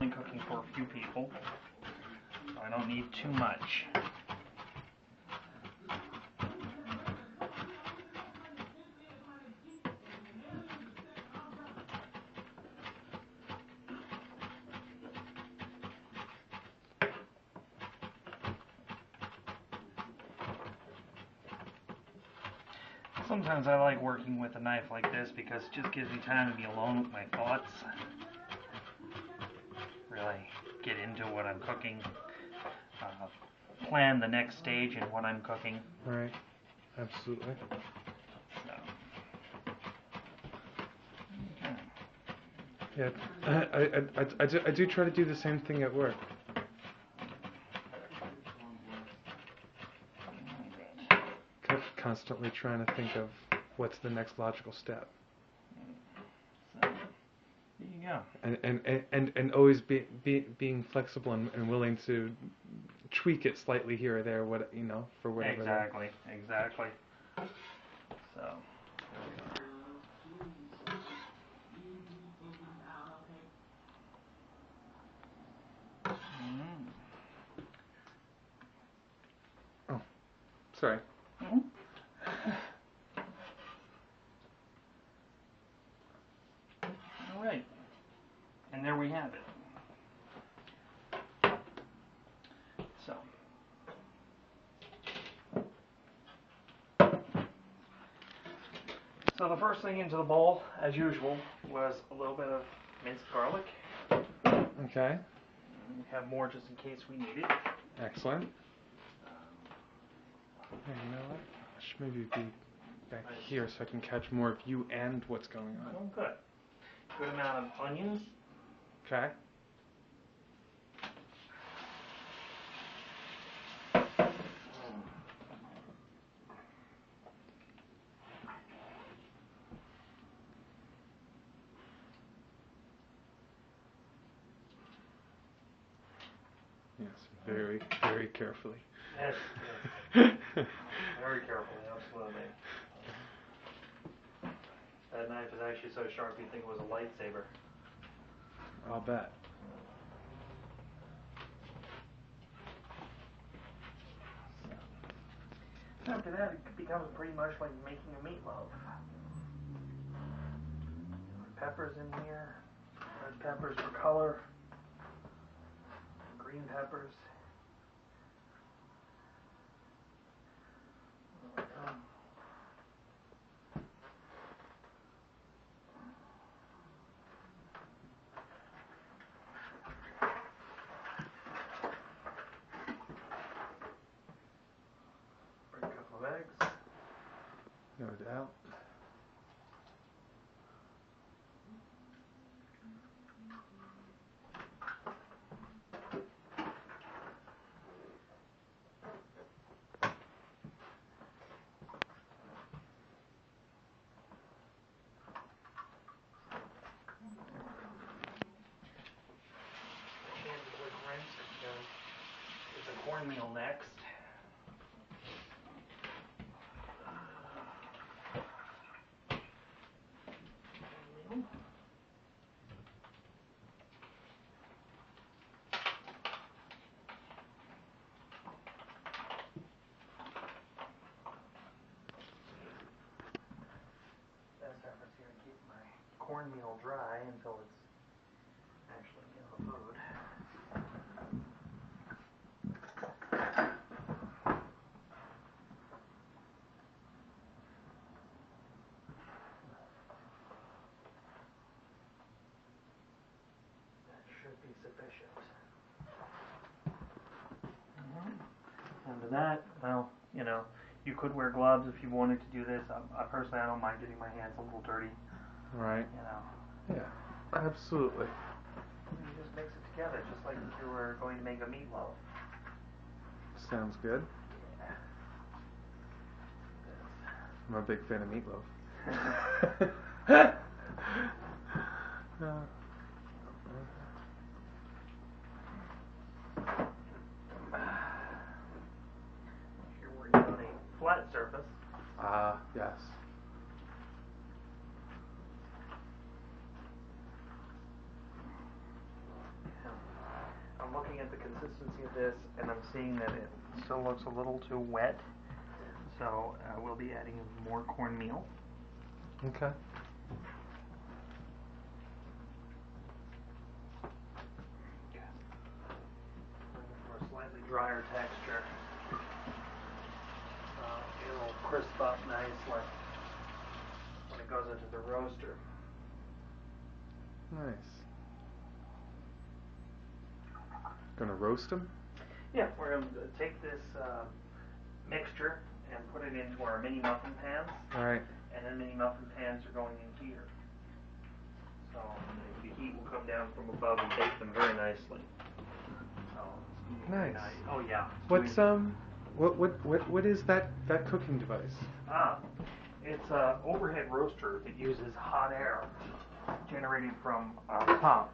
only cooking for a few people, so I don't need too much. Sometimes I like working with a knife like this because it just gives me time to be alone with my thoughts. Really get into what I'm cooking. Plan the next stage in what I'm cooking. Right. Absolutely. So. Yeah, I do try to do the same thing at work. Constantly trying to think of what's the next logical step. So, there you go. And always being flexible and willing to tweak it slightly here or there, for whatever. Exactly. So. Oh, sorry. Mm-hmm. All right, and there we have it. So the first thing into the bowl, as usual, was a little bit of minced garlic. Okay. We have more just in case we need it. Excellent. Hey, you know what? I should maybe be back here so I can catch more of you and what's going on. Oh, good. Good amount of onions. Okay. Yes, very, very carefully. Yes. Very carefully, absolutely. That knife is actually so sharp you'd think it was a lightsaber. I'll bet. After that, it becomes pretty much like making a meatloaf. Peppers in here. Red peppers for color. Green peppers. Break a couple of eggs. No doubt. It's a cornmeal next. Best efforts here to keep my cornmeal dry until it's actually in the food. Should be sufficient. After that, well, you could wear gloves if you wanted to do this. I personally, I don't mind getting my hands a little dirty. Right. Yeah, absolutely. You just mix it together, just like if you were going to make a meatloaf. Sounds good. Yeah. I'm a big fan of meatloaf. If you're working on a flat surface. Yes. looking at the consistency of this, and I'm seeing that it still looks a little too wet. So we'll be adding more cornmeal. Okay. For a slightly drier texture. It'll crisp up nicely when it goes into the roaster. Nice. Gonna roast them? Yeah, we're going to take this mixture and put it into our mini muffin pans. All right. And then mini muffin pans are going in here. So the heat will come down from above and bake them very nicely. So it's very Nice. Oh yeah. What's what is that cooking device? It's a overhead roaster that uses hot air generated from our top.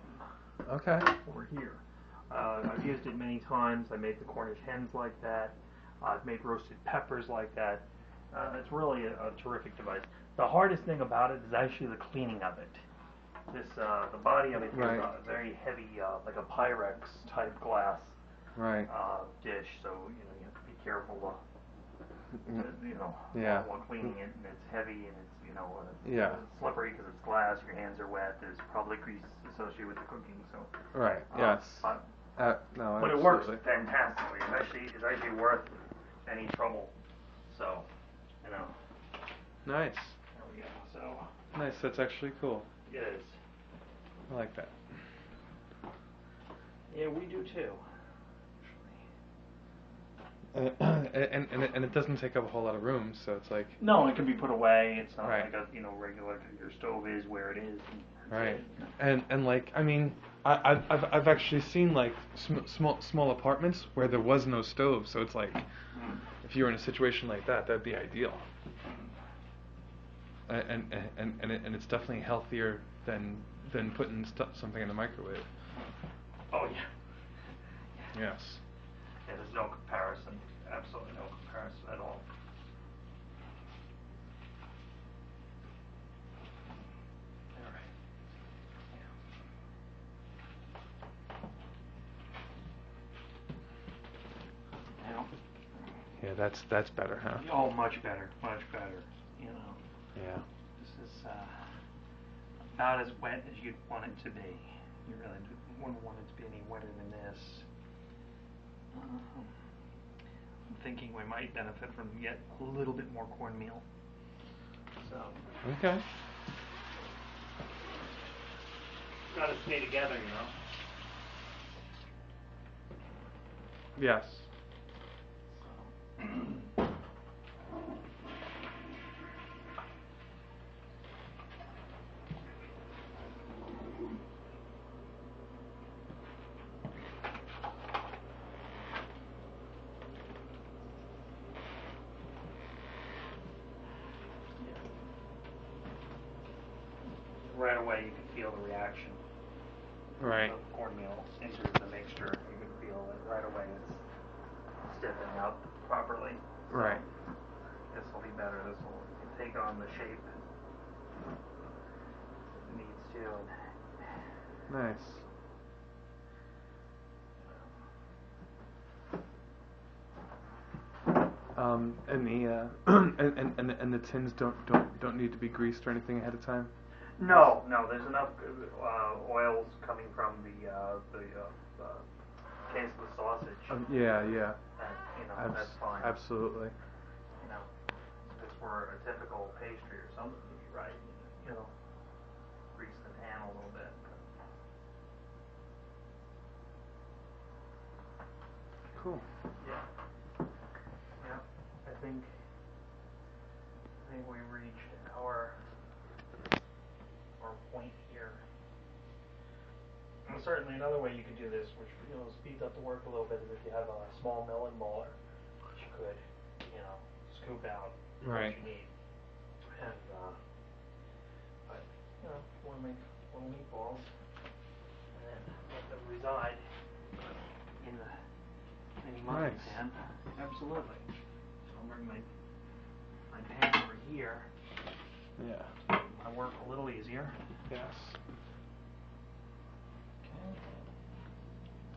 Okay. Over here. I've used it many times. I made the Cornish hens like that. I've made roasted peppers like that. It's really a terrific device. The hardest thing about it is actually the cleaning of it. The body of it Right. is a very heavy, like a Pyrex type glass Right. dish. So you have to be careful. Yeah. While cleaning it, and it's heavy and it's Yeah. slippery because it's glass. Your hands are wet. There's probably grease associated with the cooking. So. Right. Yes. No. But absolutely. it works fantastically. It's actually worth any trouble. So, Nice. there we go. So, Nice. That's actually cool. it is. I like that. Yeah, we do too. And it doesn't take up a whole lot of room, so it's like. No, it can be put away. It's not Right. like a regular. Your stove is where it is. Right. And like, I mean, I've actually seen like small apartments where there was no stove, so it's like, if you were in a situation like that, that'd be ideal. And it's definitely healthier than putting something in the microwave. Oh yeah. Yes. Yeah, there's no comparison. Absolutely no comparison at all. All right. Now. Yeah, that's better, huh? Oh, much better, much better. Yeah. This is about as wet as you'd want it to be. You really wouldn't want it to be any wetter than this. I'm thinking we might benefit from yet a little bit more cornmeal. So. Okay. Got to stay together, Yes. Right away, you can feel the reaction. Right. Of cornmeal into the mixture. You can feel it right away. It's stiffening up properly. Right. This will be better. This will take on the shape it needs to. Nice. And the and the tins don't need to be greased or anything ahead of time. No. There's enough oils coming from the case of the sausage. Yeah. That, that's fine. Absolutely. If this were a typical pastry or something, you'd be right. Grease the pan a little bit. Cool. Yeah. I think we reached our point here. And certainly another way you could do this, which speeds up the work a little bit, is if you have a small milling bowler, which you could, scoop out Right. what you need. And but want to make little meatballs and then let them reside in the mini muffin Nice. pan. Absolutely. So I'll bring my pan over here. Yeah. My work a little easier. Yes. Okay.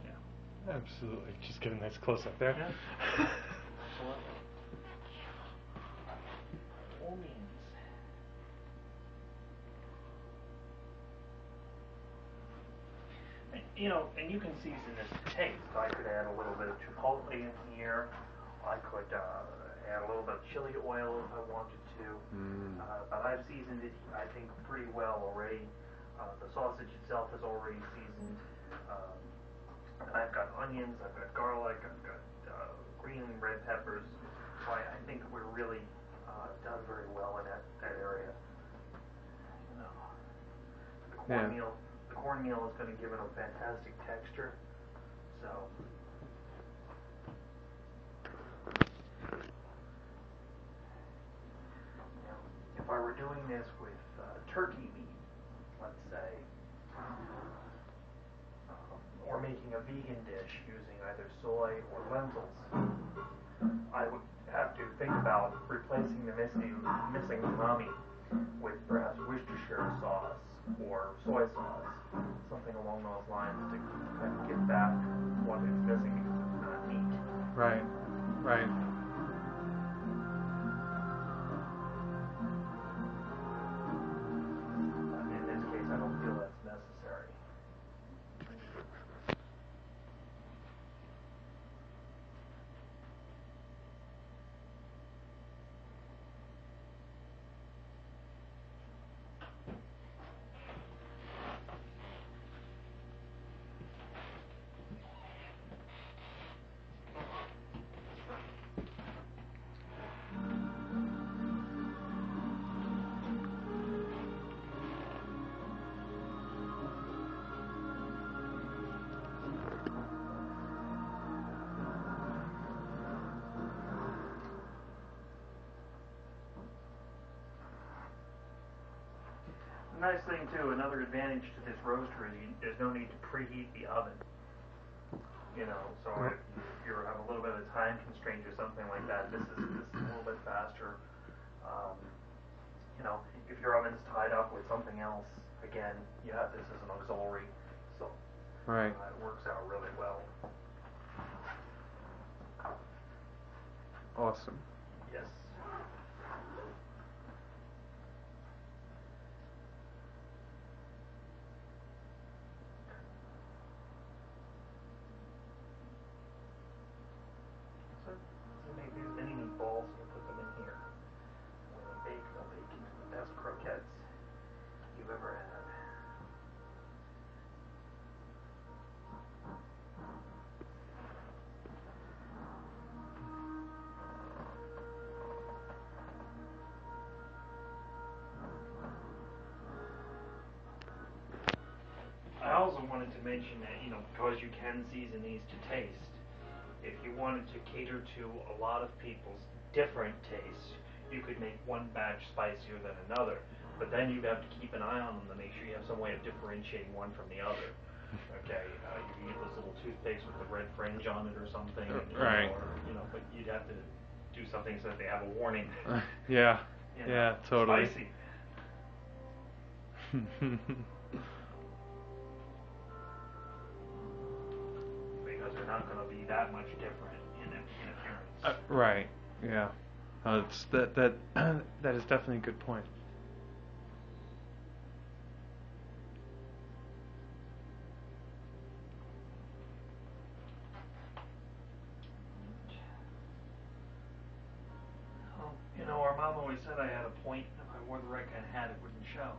Yeah. Absolutely. Just get a nice close up there. Yeah. Absolutely. By all means. You know, and you can season this to taste. I could add a little bit of chipotle in here. I could add a little bit of chili oil if I wanted to. But I've seasoned it, I think, pretty well already. The sausage itself is already seasoned. I've got onions, I've got garlic, I've got green and red peppers. So I think we're really done very well in that area. You know, the cornmeal. Yeah. The cornmeal is going to give it a fantastic texture. So, you know, if I were doing this with turkey meat, let's say, or making a vegan dish using either soy or lentils, I would have to think about replacing the missing umami with perhaps Worcestershire sauce or soy sauce, something along those lines to kind of give back what is missing because it's not meat. Right. Right. But in this case, I don't feel that's necessary. The nice thing too, another advantage to this roaster is there's no need to preheat the oven. You know, so if you have a little bit of time constraint or something like that, this is a little bit faster. You know, if your oven's tied up with something else, again, you have this as an auxiliary, so Right. it works out really well. Awesome. Yes. So make these mini meatballs and put them in here. When they bake, they'll bake into the best croquettes you've ever had. I also wanted to mention that, you know, because you can season these to taste, if you wanted to cater to a lot of people's different tastes, you could make one batch spicier than another, but then you'd have to keep an eye on them to make sure you have some way of differentiating one from the other. Okay, you can use those little toothpicks with the red fringe on it or something, Right. but you'd have to do something so that they have a warning. Yeah. You know, Yeah, totally. Spicy. Because they're not going to be that much different in appearance. Right. Yeah. It's that that is definitely a good point. Oh, you know, our mom always said I had a point. If I wore the right kind of hat, it wouldn't show.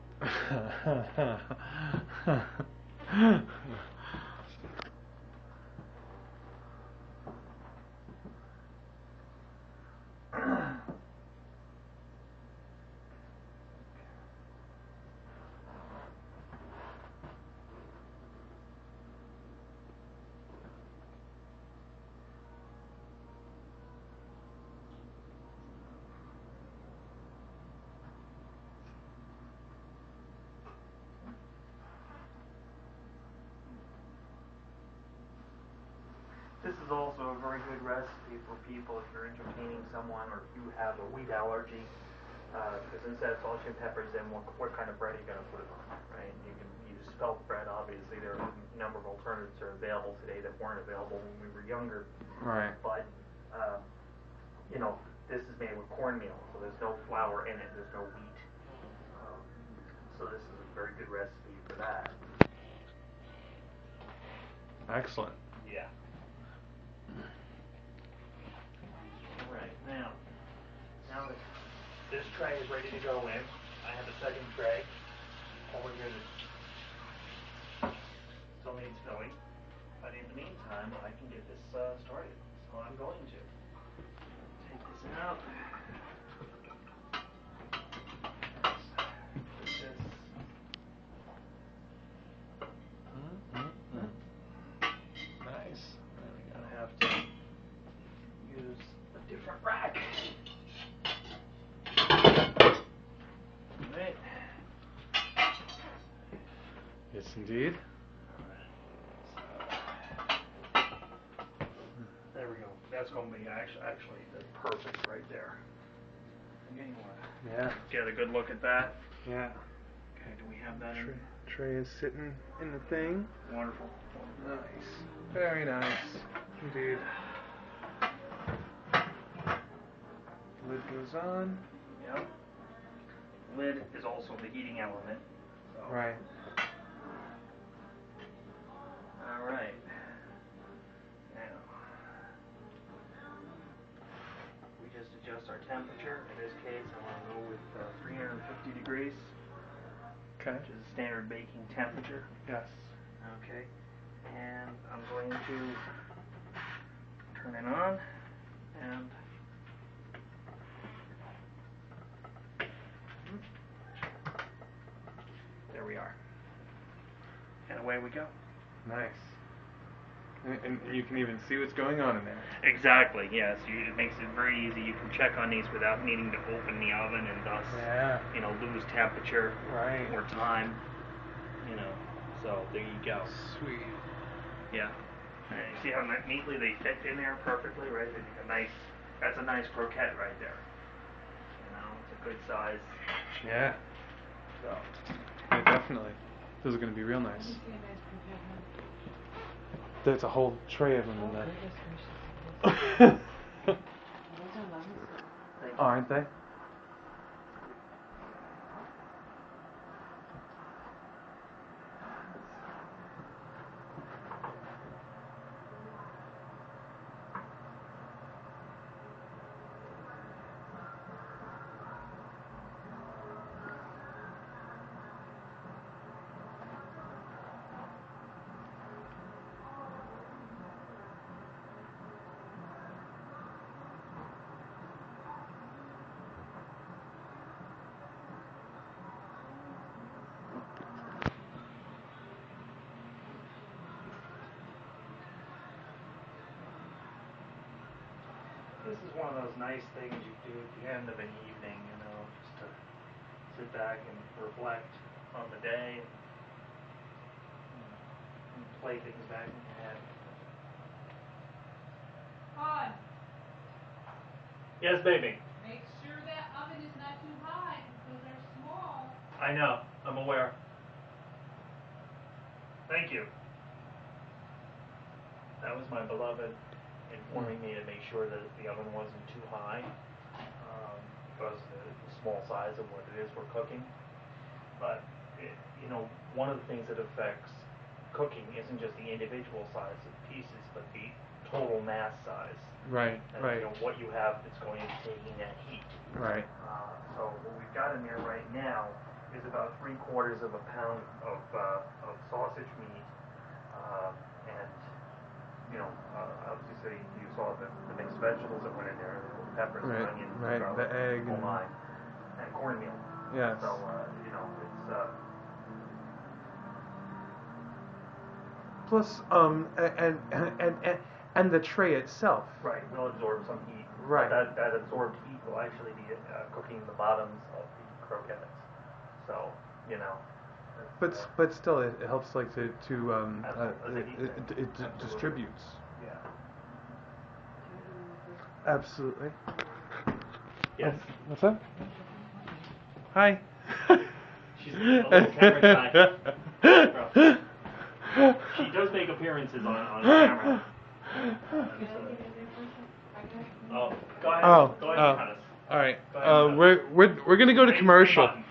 This is also a very good recipe for people if you're entertaining someone or if you have a wheat allergy. Because instead of salt and peppers, then what kind of bread are you going to put it on, right? You can use spelt bread. Obviously, there are a number of alternatives that are available today that weren't available when we were younger. Right. But you know, this is made with cornmeal, so there's no flour in it. There's no wheat. So this is a very good recipe for that. Excellent. Yeah. All right, now that this tray is ready to go in, I have a second tray over here that still needs filling. But in the meantime, I can get this started. So I'm going to take this out. Put this. Nice. I'm gonna have to use a different rack. Alright. Yes, indeed. There we go. That's going to be actually perfect right there. Again, you want Yeah. to get a good look at that. Yeah. Okay, do we have that in? Tray is sitting in the thing. Wonderful. Nice. Very nice. Indeed. Lid goes on. Yep. Lid is also the heating element. So. Right. All right. Now, we just adjust our temperature. In this case, I want to go with 350 degrees. Okay. Which is standard baking temperature. Yes. Okay. And I'm going to turn it on and there we are. And away we go. Nice. And you can even see what's going on in there. Exactly, yes. It makes it very easy. You can check on these without needing to open the oven and thus, lose temperature or time. So there you go. Sweet. Yeah. And you see how neatly they fit in there perfectly, right? That's a nice croquette right there. It's a good size. Yeah. So. Yeah, definitely. Those are going to be real nice. There's a whole tray of them in there. Aren't they? This is one of those nice things you do at the end of an evening, just to sit back and reflect on the day and play things back in your head. Hon, Yes, baby. make sure that oven is not too high because they're small. I know. I'm aware. Thank you. That was my beloved informing me to make sure that the oven wasn't too high because of the small size of what it is we're cooking. But, one of the things that affects cooking isn't just the individual size of pieces, but the total mass size. Right, and, right. What you have that's going to be taking that heat. Right. So what we've got in there right now is about 3/4 of a pound of sausage meat, and obviously you saw the mixed vegetables that went in there, the peppers, Right, and onions, right, garlic, the egg, oh my, and cornmeal. Yes. So it's plus and the tray itself. right. Will absorb some heat. Right. That absorbed heat will actually be cooking the bottoms of the croquettes. So But still, it helps it distributes. Yeah. Absolutely. Yes. What's up? Hi. She's a little camera shy. She does make appearances on camera. Oh, go ahead. Go ahead and cut us. All right. Go ahead and cut us. We're gonna go to Wait, commercial. button.